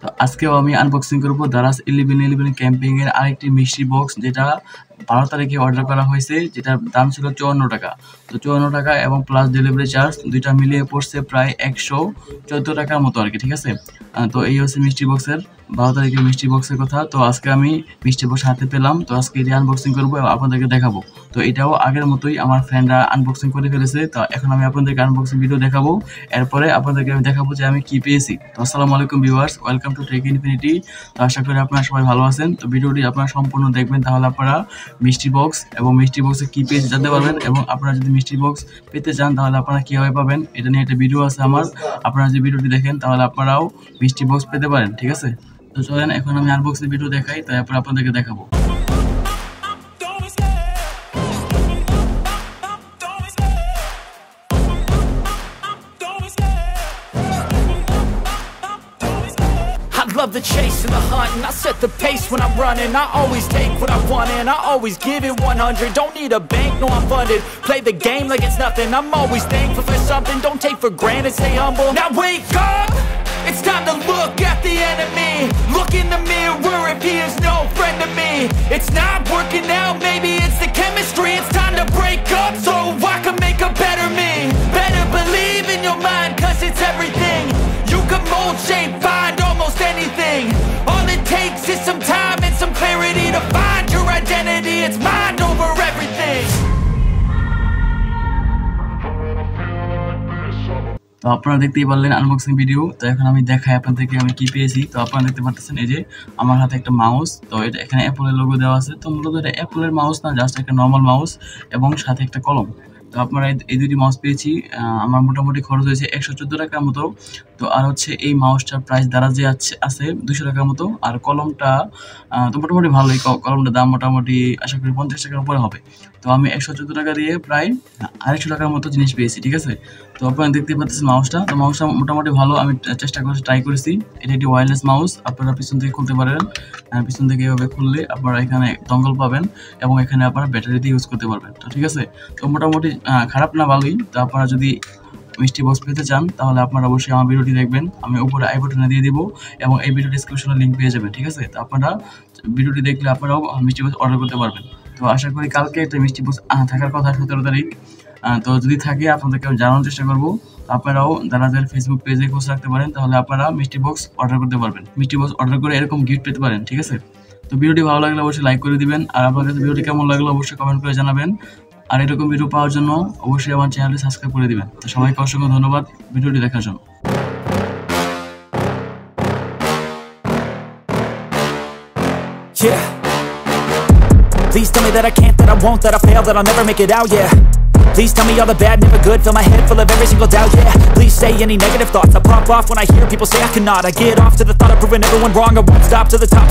তো আজকেও আমি আনবক্সিং করব দারাজ 1111 ক্যাম্পিং এর আরেকটি মিষ্টি বক্স, যেটা 12 তারিখে অর্ডার করা হয়েছে, যেটার দাম ছিল 54 টাকা। তো 54 টাকা এবং প্লাস ডেলিভারি চার্জ দুইটা মিলিয়ে পড়ছে প্রায় 114 টাকার মতো আর কি, ঠিক আছে। তো এই হচ্ছে মিষ্টি বক্সের 12 তারিখের মিষ্টি বক্সের কথা। তো আজকে আমি মিষ্টি বক্স হাতে পেলাম, তো আজকে এটি আনবক্সিং করবো এবং আপনাদেরকে দেখাবো। তো এটাও আগের মতোই আমার ফ্রেন্ডরা আনবক্সিং করে ফেলেছে, তো এখন আমি আপনাদেরকে আনবক্সিং ভিডিও দেখাবো, এরপরে আপনাদেরকে আমি দেখাবো যে আমি কি পেয়েছি। তো আসসালামু আলাইকুম viewers, welcome to Tech Infinity. তো আশা করি আপনারা সবাই ভালো আছেন। তো ভিডিওটি আপনারা সম্পূর্ণ দেখবেন, তাহলে আপনারা মিষ্টি বক্স এবং মিষ্টি বক্সে কি পেয়েছে জানতে পারবেন, এবং আপনারা যদি মিষ্টি বক্স পেতে চান তাহলে আপনারা কীভাবে পাবেন এটা নিয়ে একটা ভিডিও আছে আমার। আপনারা যদি ভিডিওটি দেখেন তাহলে আপনারাও মিষ্টি বক্স পেতে পারেন, ঠিক আছে। তো চলেন এখন আমি আনবক্সিং ভিডিও দেখাই, তারপর আপনাদেরকে দেখাবো। Love the chase and the hunt, and I set the pace when I'm running. I always take what I want and I always give it 100. Don't need a bank, no I'm funded. Play the game like it's nothing. I'm always thankful for something. Don't take for granted, stay humble. Now wake up, it's time to look at the enemy. Look in the mirror if he is no friend to me. It's not working out, maybe it's the chemistry. It's time to break up so I can make a better me. Better believe in your mind, cause it's everything. You can mold, shape, find almost anything. All it takes is some time and some clarity to find your identity. It's mind over everything. তো আপনারা দেখতেই পারলেন unboxing video. তো এখন আমি দেখাই আপনাদেরকে আমি কি পেয়েছি। তো আপনারা দেখতে পাচ্ছেন এই যে আমার হাতে একটা মাউস, তো এটা এখানে অ্যাপলের লোগো দেওয়া আছে। তো মূলত এটা অ্যাপলের মাউস না, জাস্ট একটা নর্মাল মাউস, এবং সাথে একটা কলম। তো আপনারা এই দুটি মাউস পেয়েছি। আমার মোটামুটি খরচ হয়েছে 114 টাকার মতো। তো আর হচ্ছে এই মাউসটার প্রাইস দারাজে আছে 200 টাকার মতো। আর কলমটা তো মোটামুটি ভালোই, কলমটার দাম মোটামুটি আশা করি 50 টাকার উপরে হবে। তো আমি 114 টাকা দিয়ে প্রায় 250 টাকার মতো জিনিস পেয়েছি, ঠিক আছে। তো আপনারা দেখতে পাচ্ছেন মাউসটা, তো মাউসটা মোটামুটি ভালো, আমি চেষ্টা করেছি, ট্রাই করেছি। এটা একটি ওয়্যারলেস মাউস, আপনারা পিছন থেকে খুলতে পারেন। পিছন থেকে এভাবে খুললে আপনারা এখানে ডঙ্গল পাবেন এবং এখানে আপনারা ব্যাটারি দিয়ে ইউজ করতে পারবেন। তো ঠিক আছে, তো মোটামুটি খারাপ না, ভালোই। তো আপনারা যদি মিষ্টি বক্স পেতে চান তাহলে আপনারা অবশ্যই আমার ভিডিওটি দেখবেন, আমি উপরে আই বাটনে দিয়ে দিব এবং এই ভিডিও ডিসক্রিপশনে লিঙ্ক পেয়ে যাবেন, ঠিক আছে। তো আপনারা ভিডিওটি দেখলে আপনারাও মিষ্টি বক্স অর্ডার করতে পারবেন। তো আশা করি কালকে একটা মিষ্টি বক্স থাকার কথা, 17 তারিখ। তো যদি থাকে আপনাদেরকে আমি জানানোর চেষ্টা করবো। আপনারাও দারাজের ফেসবুক পেজে খোঁজ রাখতে পারেন, তাহলে আপনারা মিষ্টি বক্স অর্ডার করতে পারবেন। মিষ্টি বক্স অর্ডার করে এরকম গিফট পেতে পারেন, ঠিক আছে। তো ভিডিওটি ভালো লাগলে অবশ্যই লাইক করে দিবেন, আর আপনার কাছে ভিডিওটি কেমন লাগলো অবশ্যই কমেন্ট করে জানাবেন। আর এরকম ভিডিও পাওয়ার জন্য অবশ্যই আমার চ্যানেলটি সাবস্ক্রাইব করে দিবেন। তো সবাইকে অসংখ্য ধন্যবাদ ভিডিওটি দেখার জন্য। Yeah. Please tell me that I can't, that I won't, that I fail, that I'll never make it out, yeah. Please tell me all the bad, never good, fill my head full of every single doubt, yeah. Please say any negative thoughts, I pop off when I hear people say I cannot. I get off to the thought of proving everyone wrong, I won't stop to the top.